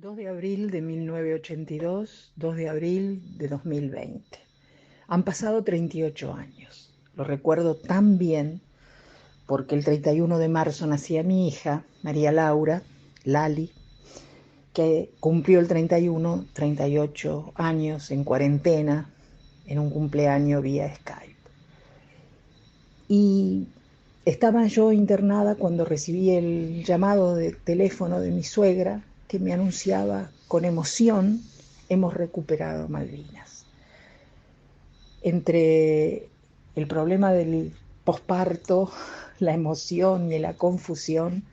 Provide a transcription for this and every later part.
2 de abril de 1982, 2 de abril de 2020. Han pasado 38 años. Lo recuerdo tan bien porque el 31 de marzo nacía mi hija, María Laura, Lali, que cumplió el 38 años en cuarentena, en un cumpleaños vía Skype. Y estaba yo internada cuando recibí el llamado de teléfono de mi suegra que me anunciaba con emoción: hemos recuperado Malvinas. Entre el problema del posparto, la emoción y la confusión,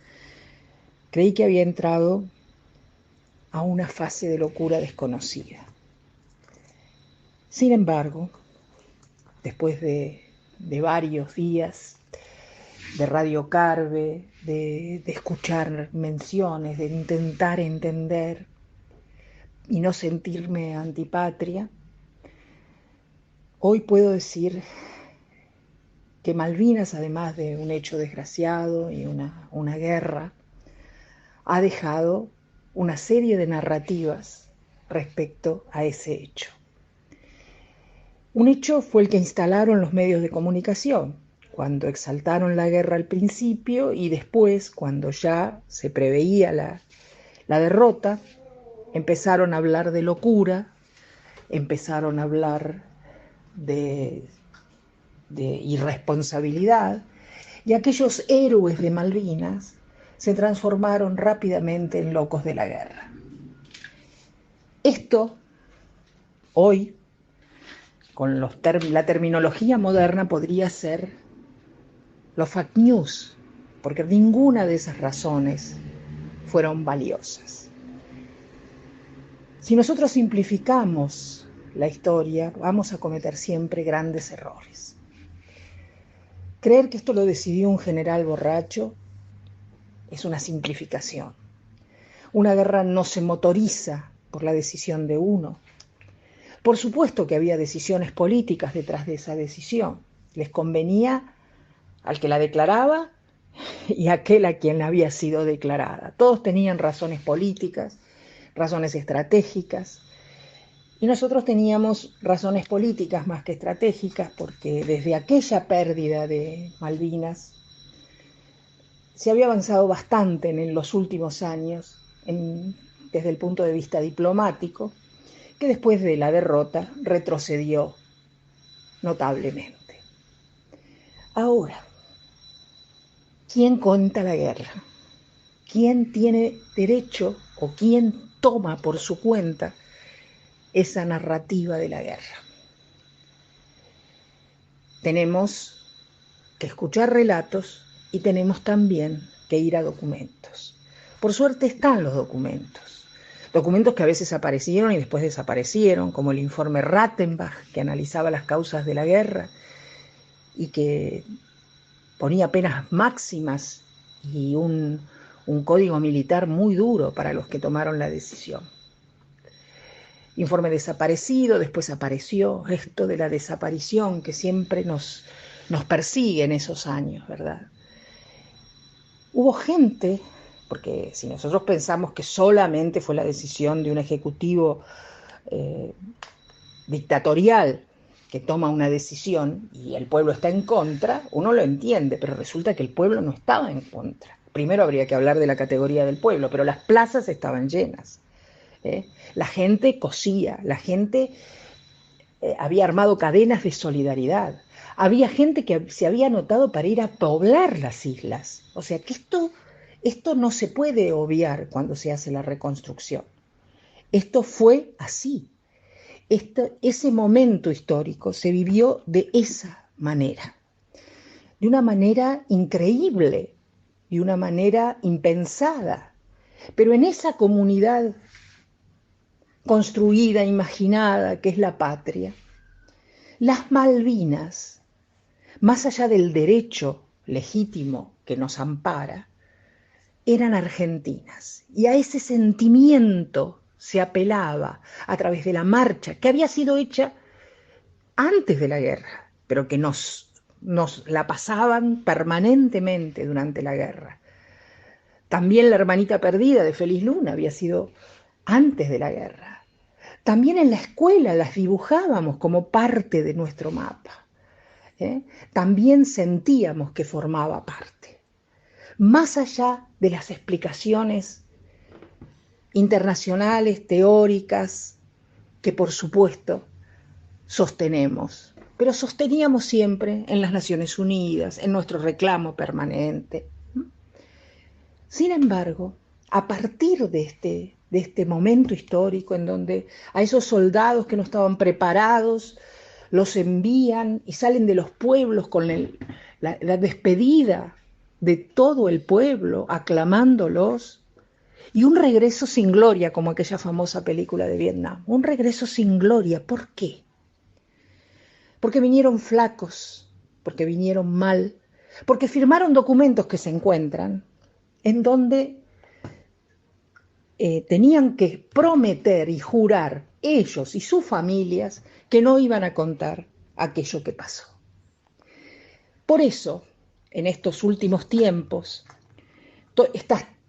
creí que había entrado a una fase de locura desconocida. Sin embargo, después de varios días de Radio Carve, de escuchar menciones, de intentar entender y no sentirme antipatria, hoy puedo decir que Malvinas, además de un hecho desgraciado y una guerra, ha dejado una serie de narrativas respecto a ese hecho. Un hecho fue el que instalaron los medios de comunicación, cuando exaltaron la guerra al principio y después, cuando ya se preveía la derrota, empezaron a hablar de locura, empezaron a hablar de irresponsabilidad, y aquellos héroes de Malvinas se transformaron rápidamente en locos de la guerra. Esto, hoy, con la terminología moderna, podría ser los fake news, porque ninguna de esas razones fueron valiosas. Si nosotros simplificamos la historia, vamos a cometer siempre grandes errores. Creer que esto lo decidió un general borracho es una simplificación. Una guerra no se motoriza por la decisión de uno. Por supuesto que había decisiones políticas detrás de esa decisión. Les convenía al que la declaraba y a aquel a quien había sido declarada. Todos tenían razones políticas, razones estratégicas, y nosotros teníamos razones políticas más que estratégicas, porque desde aquella pérdida de Malvinas se había avanzado bastante en los últimos años desde el punto de vista diplomático, que después de la derrota retrocedió notablemente. Ahora, ¿quién cuenta la guerra? ¿Quién tiene derecho o quién toma por su cuenta esa narrativa de la guerra? Tenemos que escuchar relatos y tenemos también que ir a documentos. Por suerte están los documentos. Documentos que a veces aparecieron y después desaparecieron, como el informe Rattenbach, que analizaba las causas de la guerra y que ponía penas máximas y un código militar muy duro para los que tomaron la decisión. Informe desaparecido, después apareció esto de la desaparición que siempre nos persigue en esos años, ¿verdad? Hubo gente, porque si nosotros pensamos que solamente fue la decisión de un ejecutivo dictatorial que toma una decisión y el pueblo está en contra, uno lo entiende, pero resulta que el pueblo no estaba en contra. Primero habría que hablar de la categoría del pueblo, pero las plazas estaban llenas. La gente cosía, la gente había armado cadenas de solidaridad. Había gente que se había anotado para ir a poblar las islas. O sea que esto no se puede obviar cuando se hace la reconstrucción. Esto fue así. Ese momento histórico se vivió de esa manera. De una manera increíble, de una manera impensada. Pero en esa comunidad construida, imaginada, que es la patria, las Malvinas, más allá del derecho legítimo que nos ampara, eran argentinas. Y a ese sentimiento se apelaba a través de la marcha, que había sido hecha antes de la guerra, pero que nos la pasaban permanentemente durante la guerra. También La hermanita perdida de Félix Luna había sido antes de la guerra. También en la escuela las dibujábamos como parte de nuestro mapa. También sentíamos que formaba parte. Más allá de las explicaciones internacionales, teóricas, que por supuesto sostenemos, pero sosteníamos siempre en las Naciones Unidas, en nuestro reclamo permanente. Sin embargo, a partir de este momento histórico en donde a esos soldados que no estaban preparados los envían y salen de los pueblos con la despedida de todo el pueblo aclamándolos, y un regreso sin gloria, como aquella famosa película de Vietnam. Un regreso sin gloria. ¿Por qué? Porque vinieron flacos, porque vinieron mal, porque firmaron documentos que se encuentran en donde tenían que prometer y jurar ellos y sus familias que no iban a contar aquello que pasó. Por eso, en estos últimos tiempos,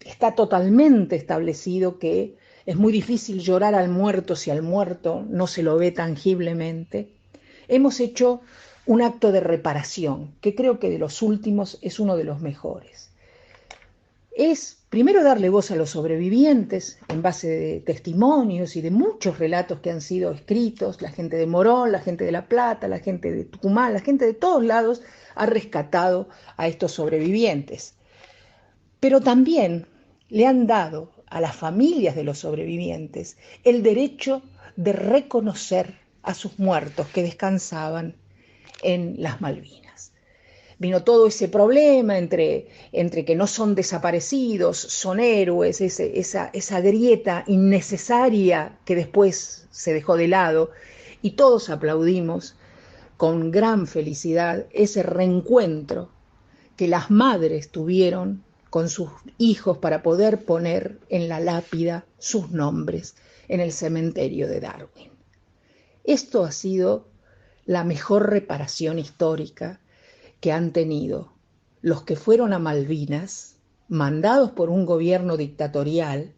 está totalmente establecido que es muy difícil llorar al muerto si al muerto no se lo ve tangiblemente. Hemos hecho un acto de reparación, que creo que de los últimos es uno de los mejores. Es primero darle voz a los sobrevivientes en base de testimonios y de muchos relatos que han sido escritos. La gente de Morón, la gente de La Plata, la gente de Tucumán, la gente de todos lados ha rescatado a estos sobrevivientes. Pero también le han dado a las familias de los sobrevivientes el derecho de reconocer a sus muertos que descansaban en las Malvinas. Vino todo ese problema entre que no son desaparecidos, son héroes, esa grieta innecesaria que después se dejó de lado, y todos aplaudimos con gran felicidad ese reencuentro que las madres tuvieron con sus hijos para poder poner en la lápida sus nombres en el cementerio de Darwin. Esto ha sido la mejor reparación histórica que han tenido los que fueron a Malvinas, mandados por un gobierno dictatorial,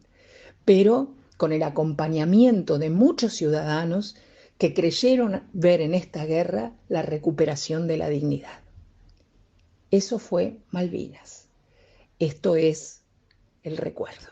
pero con el acompañamiento de muchos ciudadanos que creyeron ver en esta guerra la recuperación de la dignidad. Eso fue Malvinas. Esto es el recuerdo.